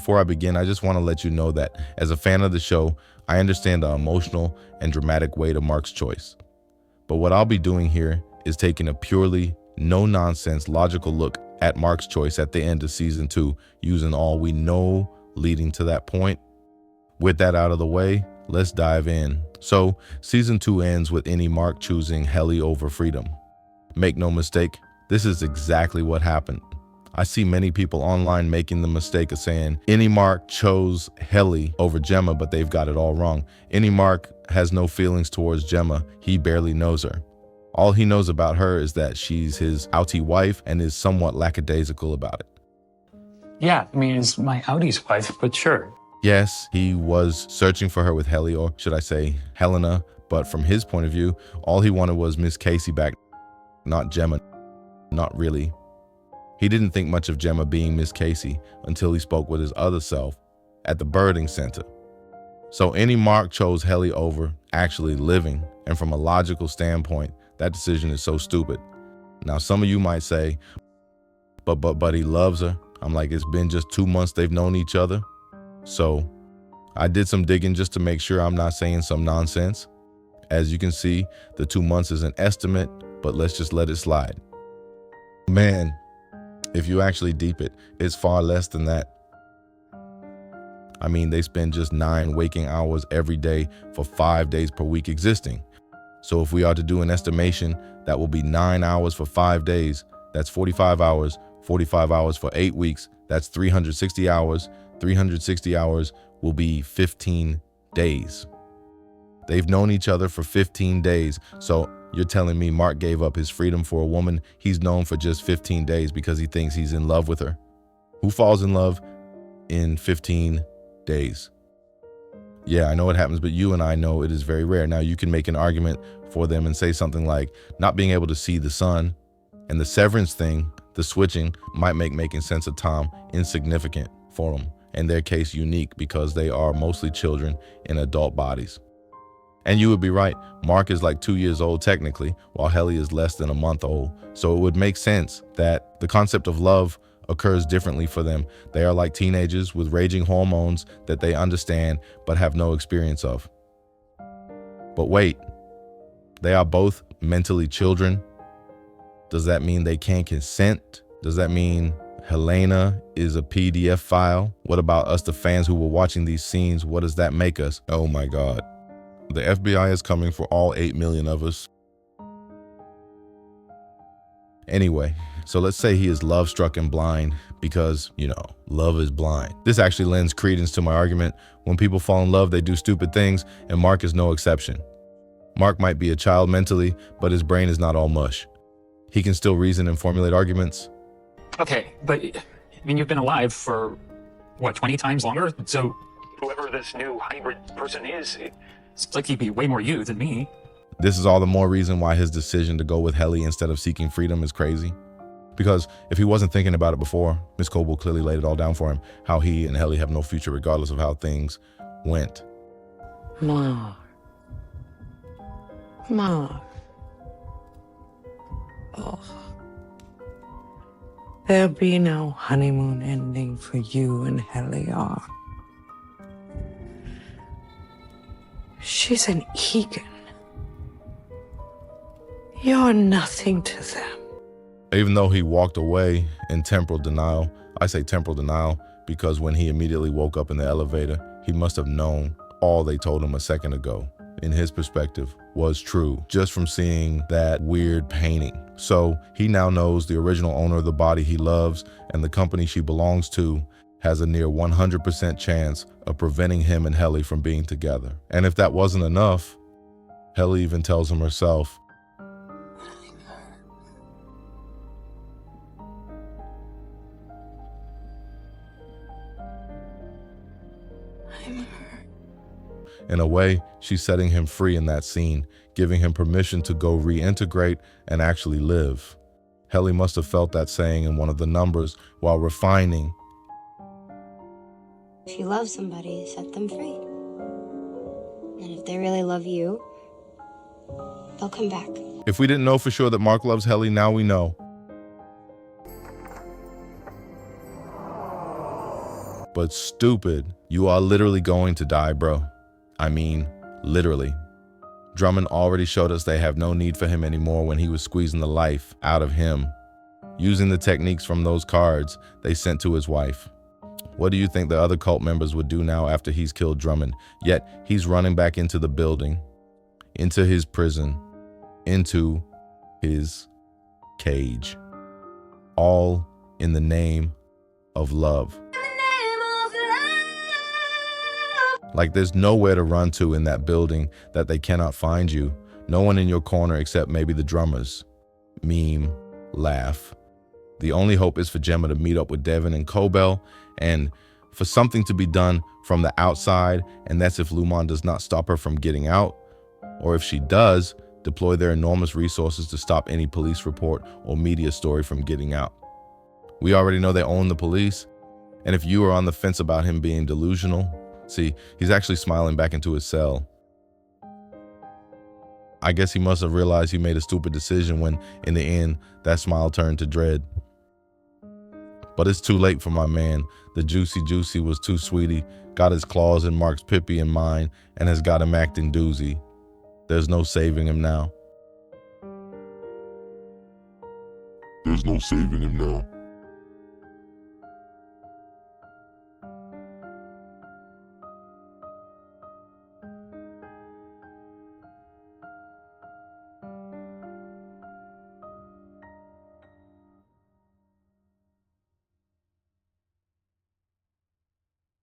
before I begin, I just want to let you know that as a fan of the show, I understand the emotional and dramatic weight of Mark's choice. But what I'll be doing here is taking a purely no-nonsense logical look at Mark's choice at the end of season 2, using all we know leading to that point. With that out of the way, let's dive in. So season 2 ends with Innie Mark choosing Helly over freedom. Make no mistake, this is exactly what happened. I see many people online making the mistake of saying Innie Mark chose Helly over Gemma, but they've got it all wrong. Innie Mark has no feelings towards Gemma. He barely knows her. All he knows about her is that she's his outie wife and is somewhat lackadaisical about it. Yeah, I mean, it's my outie's wife, but sure. Yes, he was searching for her with Helly, or should I say Helena, but from his point of view, all he wanted was Miss Casey back, not Gemma. Not really. He didn't think much of Gemma being Miss Casey until he spoke with his other self at the birthing center. So Innie Mark chose Helly over actually living, and from a logical standpoint, that decision is so stupid. Now some of you might say, but he loves her. I'm like, it's been just 2 months they've known each other. So I did some digging just to make sure I'm not saying some nonsense. As you can see, the 2 months is an estimate, but let's just let it slide. Man, if you actually deep it, it's far less than that. I mean, they spend just 9 waking hours every day for 5 days per week existing. So if we are to do an estimation, that will be 9 hours for 5 days. That's 45 hours, 45 hours for 8 weeks. That's 360 hours. 360 hours will be 15 days. They've known each other for 15 days. So you're telling me Mark gave up his freedom for a woman he's known for just 15 days because he thinks he's in love with her? Who falls in love in 15 days? Yeah, I know it happens, but you and I know it is very rare. Now you can make an argument for them and say something like not being able to see the sun and the severance thing, the switching, might make making sense of Tom insignificant for them. In their case, unique because they are mostly children in adult bodies. And you would be right, Mark is like 2 years old technically, while Helly is less than a month old. So it would make sense that the concept of love occurs differently for them. They are like teenagers with raging hormones that they understand but have no experience of. But wait, they are both mentally children. Does that mean they can't consent? Does that mean Helena is a PDF file? What about us, the fans who were watching these scenes? What does that make us? Oh my God. The FBI is coming for all 8 million of us. Anyway, so let's say he is love-struck and blind because, you know, love is blind. This actually lends credence to my argument. When people fall in love, they do stupid things, and Mark is no exception. Mark might be a child mentally, but his brain is not all mush. He can still reason and formulate arguments. Okay, but I mean, you've been alive for, what, 20 times longer? So whoever this new hybrid person is, it's like he'd be way more you than me. This is all the more reason why his decision to go with Helly instead of seeking freedom is crazy. Because if he wasn't thinking about it before, Miss Coble clearly laid it all down for him, how he and Helly have no future regardless of how things went. Ma. Oh. There'll be no honeymoon ending for you and Helliar. She's an Egan. You're nothing to them. Even though he walked away in temporal denial, I say temporal denial because when he immediately woke up in the elevator, he must have known all they told him a second ago, in his perspective, was true just from seeing that weird painting. So he now knows the original owner of the body he loves and the company she belongs to has a near 100% chance of preventing him and Helly from being together. And if that wasn't enough, Helly even tells him herself, I'm hurt. in a way, she's setting him free in that scene, giving him permission to go reintegrate and actually live. Helly must have felt that saying in one of the numbers while refining. If you love somebody, set them free. And if they really love you, they'll come back. If we didn't know for sure that Mark loves Helly, now we know. but stupid. You are literally going to die, bro. I mean, literally. Drummond already showed us they have no need for him anymore when he was squeezing the life out of him, using the techniques from those cards they sent to his wife. What do you think the other cult members would do now after he's killed Drummond? Yet he's running back into the building, into his prison, into his cage, all in the name of love. Like there's nowhere to run to in that building that they cannot find you. No one in your corner except maybe the drummers. Meme, laugh. The only hope is for Gemma to meet up with Devin and Cobell and for something to be done from the outside, and that's if Lumon does not stop her from getting out, or if she does, deploy their enormous resources to stop any police report or media story from getting out. We already know they own the police, and if you are on the fence about him being delusional, see, he's actually smiling back into his cell. I guess he must have realized he made a stupid decision when, in the end, that smile turned to dread. But it's too late for my man. The Juicy was too sweetie, got his claws in Mark's Pippi and mine, and has got him acting doozy. There's no saving him now. There's no saving him now.